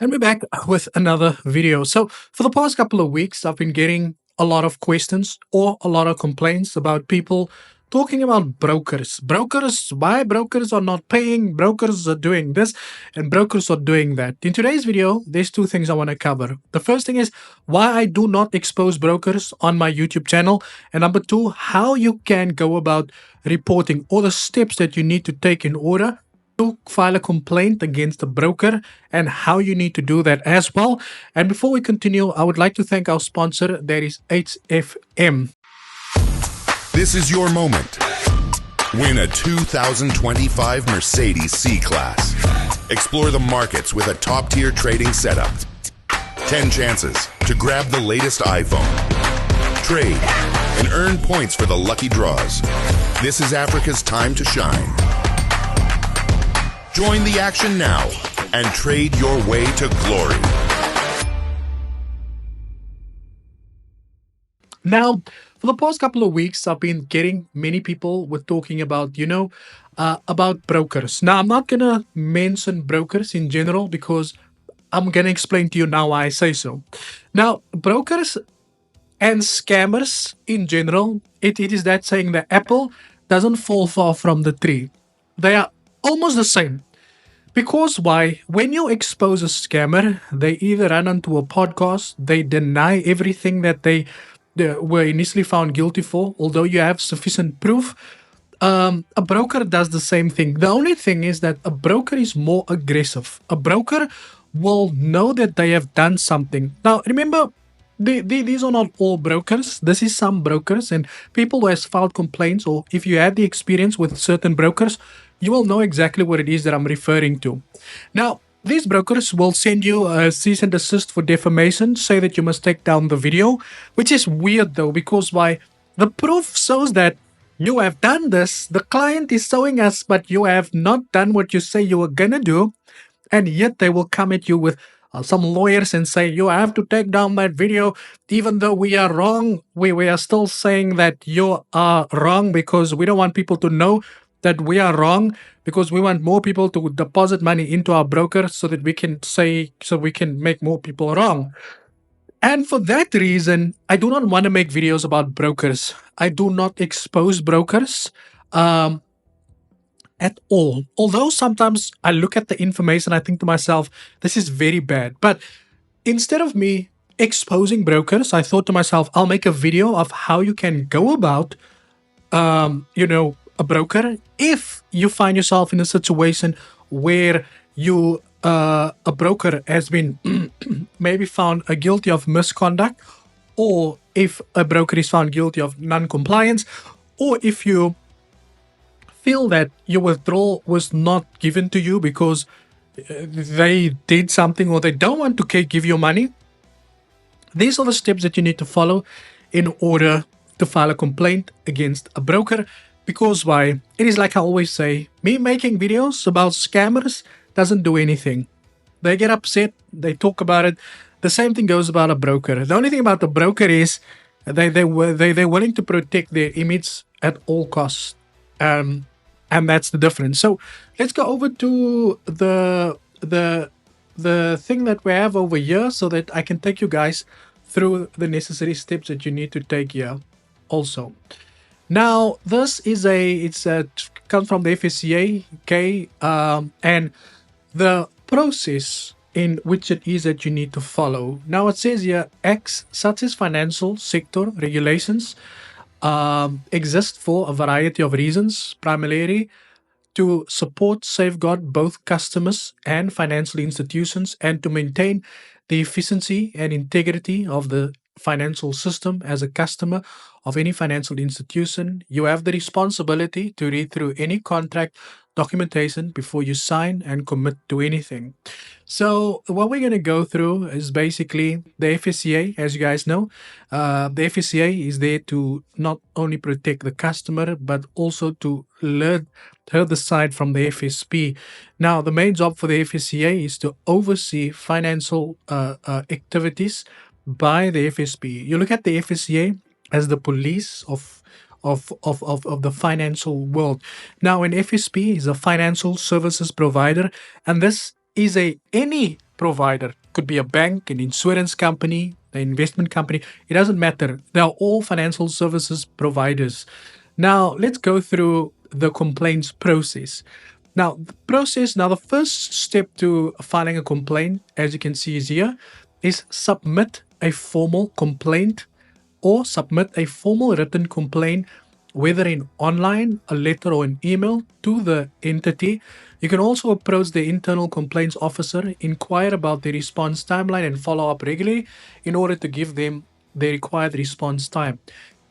And we're back with another video. So, for the past couple of weeks, I've been getting a lot of questions or a lot of complaints about people talking about brokers. Brokers, why brokers are not paying, brokers are doing this, and brokers are doing that. In today's video, there's two things I want to cover. The first thing is why I do not expose brokers on my YouTube channel. And number two, how you can go about reporting all the steps that you need to take in order to file a complaint against the broker and how you need to do that as well. And before we continue, I would like to thank our sponsor, that is HFM. This is your moment. Win a 2025 Mercedes C-Class. Explore the markets with a top-tier trading setup. 10 chances to grab the latest iPhone. Trade and earn points for the lucky draws. This is Africa's time to shine. Join the action now and trade your way to glory. Now, for the past couple of weeks, I've been getting many people with talking about, about brokers. Now, I'm not going to mention brokers in general because I'm going to explain to you now why I say so. Now, brokers and scammers in general, it is that saying the apple doesn't fall far from the tree. They are almost the same. Because why? When you expose a scammer, they either run onto a podcast, they deny everything that they were initially found guilty for, although you have sufficient proof. A broker does the same thing. The only thing is that a broker is more aggressive. A broker will know that they have done something. Now, remember, these are not all brokers. This is some brokers and people who has filed complaints, or if you had the experience with certain brokers, you will know exactly what it is that I'm referring to. Now, these brokers will send you a cease and desist for defamation, say that you must take down the video, which is weird though, because why? The proof shows that you have done this, the client is showing us, but you have not done what you say you were gonna do, and yet they will come at you with some lawyers and say you have to take down that video even though we are wrong. We are still saying that you are wrong because we don't want people to know that we are wrong, because we want more people to deposit money into our broker so that we can make more people wrong. And for that reason, I do not want to make videos about brokers. I do not expose brokers at all. Although sometimes I look at the information, I think to myself, this is very bad. But instead of me exposing brokers, I thought to myself, I'll make a video of how you can go about, a broker if you find yourself in a situation where a broker has been maybe found guilty of misconduct, or if a broker is found guilty of non-compliance, or if you feel that your withdrawal was not given to you because they did something or they don't want to give you money. These are the steps that you need to follow in order to file a complaint against a broker. Because why? It is like I always say, me making videos about scammers doesn't do anything. They get upset, they talk about it. The same thing goes about a broker. The only thing about the broker is they're willing to protect their image at all costs. And that's the difference. So let's go over to the thing that we have over here so that I can take you guys through the necessary steps that you need to take here also. Now, this is comes from the FSCA, okay, and the process in which it is that you need to follow. Now, it says here, acts such as financial sector regulations exist for a variety of reasons, primarily to support, safeguard both customers and financial institutions, and to maintain the efficiency and integrity of the financial system. As a customer of any financial institution, you have the responsibility to read through any contract documentation before you sign and commit to anything. So what we're going to go through is basically the FSCA. As you guys know, the FSCA is there to not only protect the customer, but also to learn the side from the FSP. Now, the main job for the FSCA is to oversee financial activities by the FSP. You look at the FSCA as the police of the financial world. Now, an FSP is a financial services provider, and this is any provider. Could be a bank, an insurance company, an investment company. It doesn't matter. They are all financial services providers. Now, let's go through the complaints process. Now, the first step to filing a complaint, as you can see is here, is submit a formal complaint or submit a formal written complaint, whether in online, a letter, or an email to the entity. You can also approach the internal complaints officer, inquire about the response timeline, and follow up regularly in order to give them the required response time.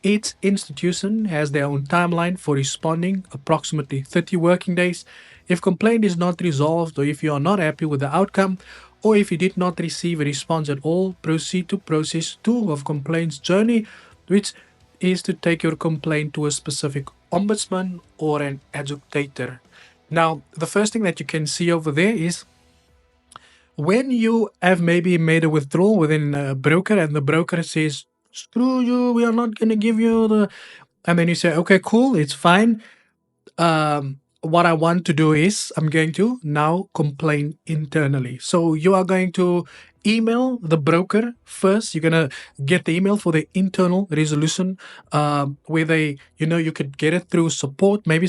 Each institution has their own timeline for responding, approximately 30 working days. If complaint is not resolved, or if you are not happy with the outcome, or if you did not receive a response at all, proceed to process 2 of complaints journey, which is to take your complaint to a specific ombudsman or an adjudicator. Now, the first thing that you can see over there is when you have maybe made a withdrawal within a broker and the broker says, screw you, we are not going to give you the. And then you say, okay, cool, it's fine. What I want to do is I'm going to now complain internally. So you are going to email the broker first. You're going to get the email for the internal resolution, where they, you could get it through support. Maybe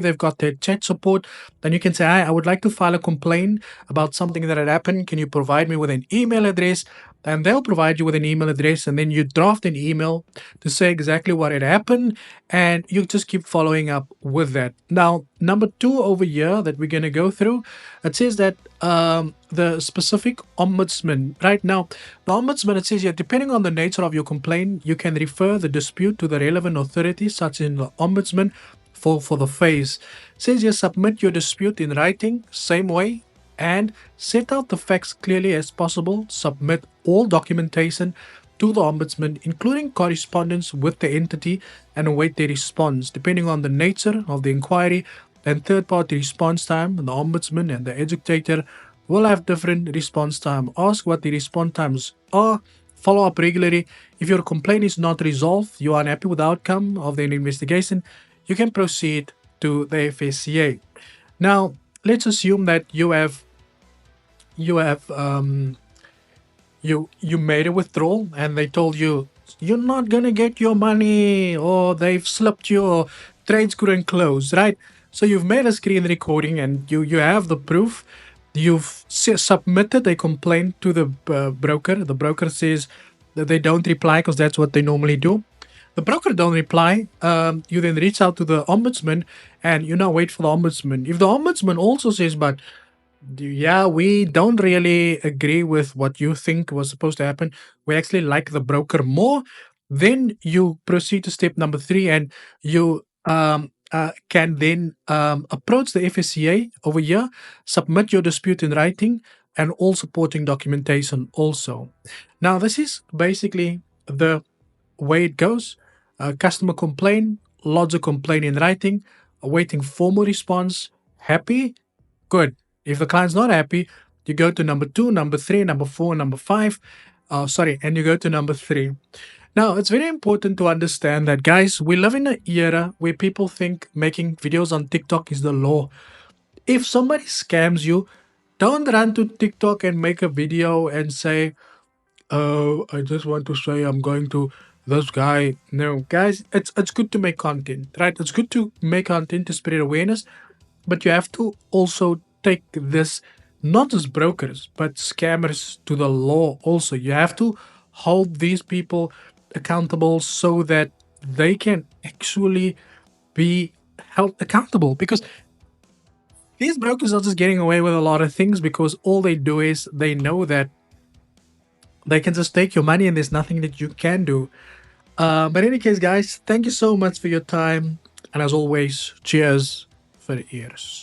they've got their chat support. Then you can say, hi, I would like to file a complaint about something that had happened. Can you provide me with an email address? And they'll provide you with an email address, and then you draft an email to say exactly what had happened, and you just keep following up with that. Now, number 2 over here that we're going to go through, it says that the specific ombudsman. Right now, the ombudsman, it says here, depending on the nature of your complaint, you can refer the dispute to the relevant authorities, such as the ombudsman, for the phase. It says here, submit your dispute in writing, same way, and set out the facts clearly as possible. Submit all documentation to the ombudsman, including correspondence with the entity, and await their response. Depending on the nature of the inquiry and third-party response time, the ombudsman and the adjudicator will have different response time. Ask what the response times are. Follow up regularly. If your complaint is not resolved, you are unhappy with the outcome of the investigation, you can proceed to the FSCA. Now, let's assume that you made a withdrawal and they told you you're not gonna get your money, or they've slipped you, or trades couldn't close, right? So you've made a screen recording and you have the proof. You've submitted a complaint to the broker. The broker says that they don't reply because that's what they normally do. The broker don't reply. You then reach out to the ombudsman and you now wait for the ombudsman. If the ombudsman also says, but yeah, we don't really agree with what you think was supposed to happen, we actually like the broker more, then you proceed to step number 3, and you can then approach the FSCA over here, submit your dispute in writing, and all supporting documentation also. Now, this is basically the way it goes. Customer complaint, lodge a complaint in writing, awaiting formal response. Happy? Good. If the client's not happy, you go to number 2, number 3, number 4, number 5. And you go to number 3. Now, it's very important to understand that, guys, we live in an era where people think making videos on TikTok is the law. If somebody scams you, don't run to TikTok and make a video and say, oh, I just want to say I'm going to this guy. No, guys, it's good to make content, right? It's good to make content to spread awareness, but you have to also take this, not as brokers, but scammers, to the law also. You have to hold these people accountable so that they can actually be held accountable, because these brokers are just getting away with a lot of things because all they do is they know that they can just take your money and there's nothing that you can do. But in any case, guys, thank you so much for your time. And as always, cheers for the ears.